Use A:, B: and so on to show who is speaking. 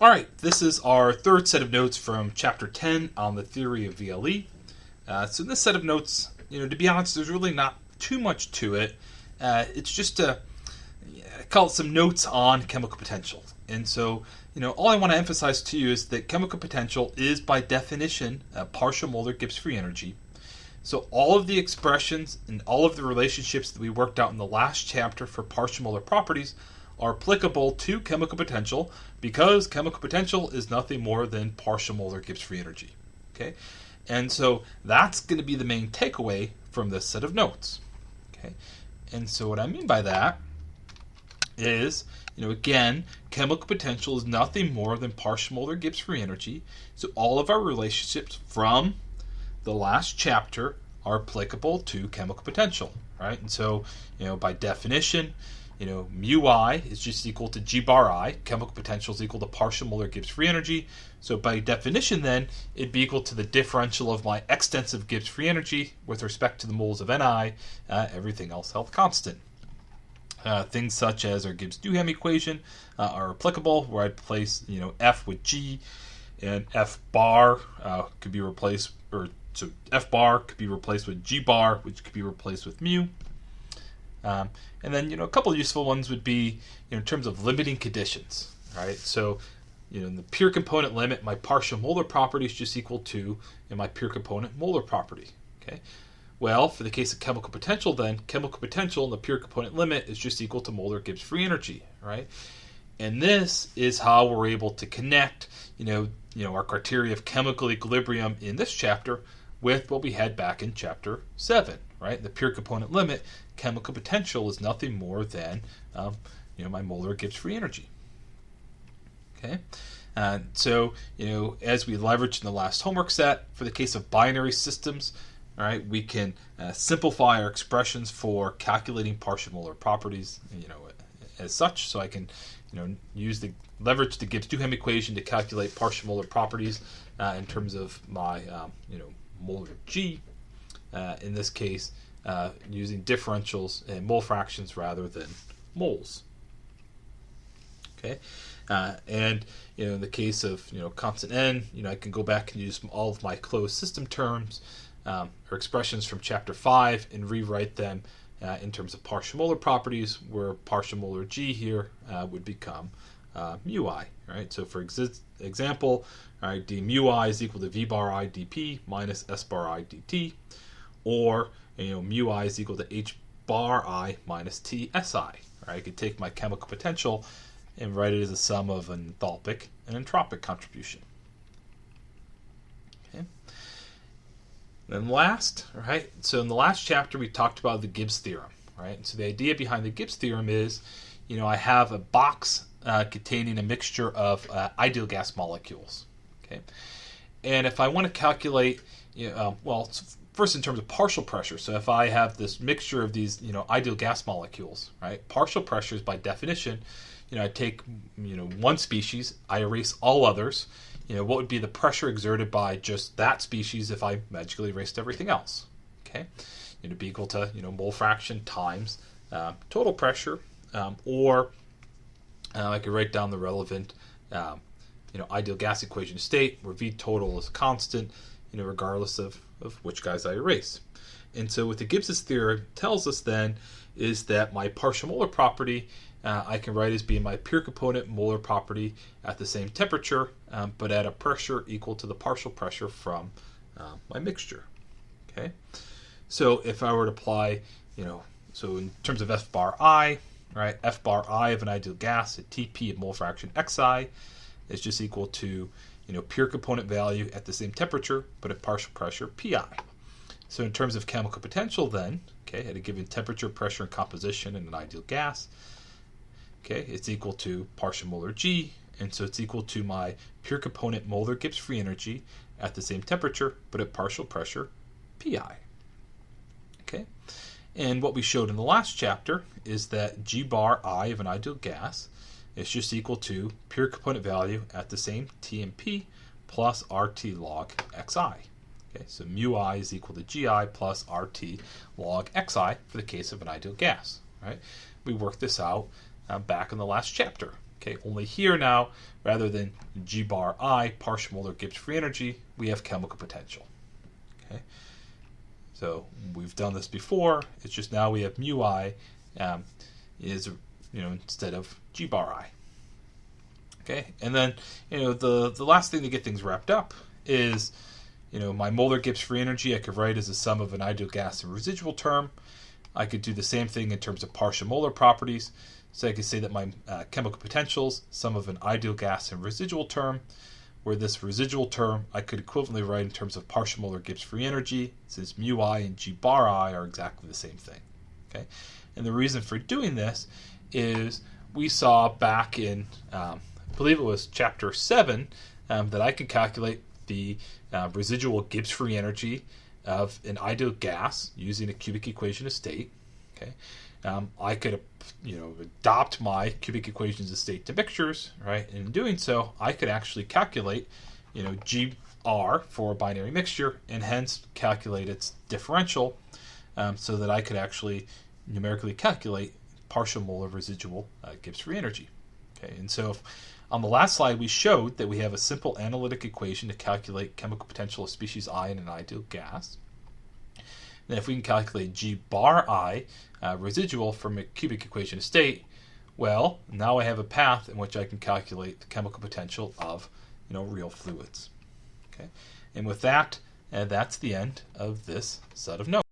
A: All right, this is our third set of notes from Chapter 10 on the theory of VLE. So in this set of notes, to be honest, there's really not too much to it. It's just I call it some notes on chemical potential. And so, all I want to emphasize to you is that chemical potential is, by definition, a partial molar Gibbs free energy. So all of the expressions and all of the relationships that we worked out in the last chapter for partial molar properties are applicable to chemical potential because chemical potential is nothing more than partial molar Gibbs free energy. Okay? And so that's going to be the main takeaway from this set of notes. Okay? And so what I mean by that is, again, chemical potential is nothing more than partial molar Gibbs free energy. So all of our relationships from the last chapter are applicable to chemical potential, right? And so, by definition, mu I is just equal to G bar I. Chemical potential is equal to partial molar Gibbs free energy. So by definition, then, it'd be equal to the differential of my extensive Gibbs free energy with respect to the moles of Ni, everything else held constant. Things such as our Gibbs-Duhem equation are applicable, where I'd place, F with G, and F bar could be replaced, so F bar could be replaced with G bar, which could be replaced with mu. And then, a couple of useful ones would be, in terms of limiting conditions, right? So, in the pure component limit, my partial molar property is just equal to my pure component molar property, okay? Well, for the case of chemical potential, then, chemical potential in the pure component limit is just equal to molar Gibbs free energy, right? And this is how we're able to connect, our criteria of chemical equilibrium in this chapter with what we had back in Chapter 7, right? The pure component limit, chemical potential is nothing more than, my molar Gibbs free energy. Okay? So, as we leveraged in the last homework set, for the case of binary systems, all right, we can simplify our expressions for calculating partial molar properties, as such. So I can, leverage the Gibbs-Duhem equation to calculate partial molar properties in terms of my, molar G. In this case, using differentials and mole fractions rather than moles. Okay, and in the case of constant n, I can go back and use all of my closed system terms or expressions from Chapter 5 and rewrite them in terms of partial molar properties, where partial molar G here would become mu I. Right. So for example, all right, d mu I is equal to v bar I dp minus s bar I dt, or mu I is equal to h bar I minus t si. Right. I could take my chemical potential and write it as a sum of an enthalpic and entropic contribution. Okay. Then last, right? So in the last chapter we talked about the Gibbs theorem, right? And so the idea behind the Gibbs theorem is, I have a box containing a mixture of ideal gas molecules. Okay, and if I want to calculate, first in terms of partial pressure. So if I have this mixture of these, ideal gas molecules, right? Partial pressures, by definition, I take, one species, I erase all others. What would be the pressure exerted by just that species if I magically erased everything else? Okay, it'd be equal to mole fraction times total pressure, or I could write down the relevant ideal gas equation state where V total is constant, regardless of which guys I erase. And so what the Gibbs theorem tells us then is that my partial molar property I can write as being my pure component molar property at the same temperature, but at a pressure equal to the partial pressure from my mixture. Okay, so if I were to apply, so in terms of F bar I, right, F bar I of an ideal gas at Tp of mole fraction xi is just equal to, pure component value at the same temperature, but at partial pressure Pi. So in terms of chemical potential then, okay, at a given temperature, pressure, and composition in an ideal gas, okay, it's equal to partial molar G, and so it's equal to my pure component molar Gibbs free energy at the same temperature, but at partial pressure Pi. Okay, and what we showed in the last chapter is that G bar I of an ideal gas is just equal to pure component value at the same T and P plus RT log Xi. Okay, so mu I is equal to Gi plus RT log Xi for the case of an ideal gas. Right? We worked this out back in the last chapter. Okay, only here now, rather than G bar I, partial molar Gibbs free energy, we have chemical potential. Okay, so we've done this before. It's just now we have mu I instead of G bar I. Okay, and then the last thing to get things wrapped up is my molar Gibbs free energy I could write as a sum of an ideal gas and residual term. I could do the same thing in terms of partial molar properties. So I could say that my chemical potentials, sum of an ideal gas and residual term, where this residual term I could equivalently write in terms of partial molar Gibbs free energy, since mu I and G bar I are exactly the same thing. Okay, and the reason for doing this is we saw back in, I believe it was chapter 7, that I could calculate the residual Gibbs free energy of an ideal gas using a cubic equation of state. Okay, I could adopt my cubic equations of state to mixtures, right? And in doing so, I could actually calculate GR for a binary mixture, and hence calculate its differential, so that I could actually numerically calculate partial molar residual Gibbs free energy. Okay, and so on the last slide we showed that we have a simple analytic equation to calculate chemical potential of species I in an ideal gas. Then if we can calculate G bar I residual from a cubic equation of state, well, now I have a path in which I can calculate the chemical potential of real fluids. Okay, and with that, that's the end of this set of notes.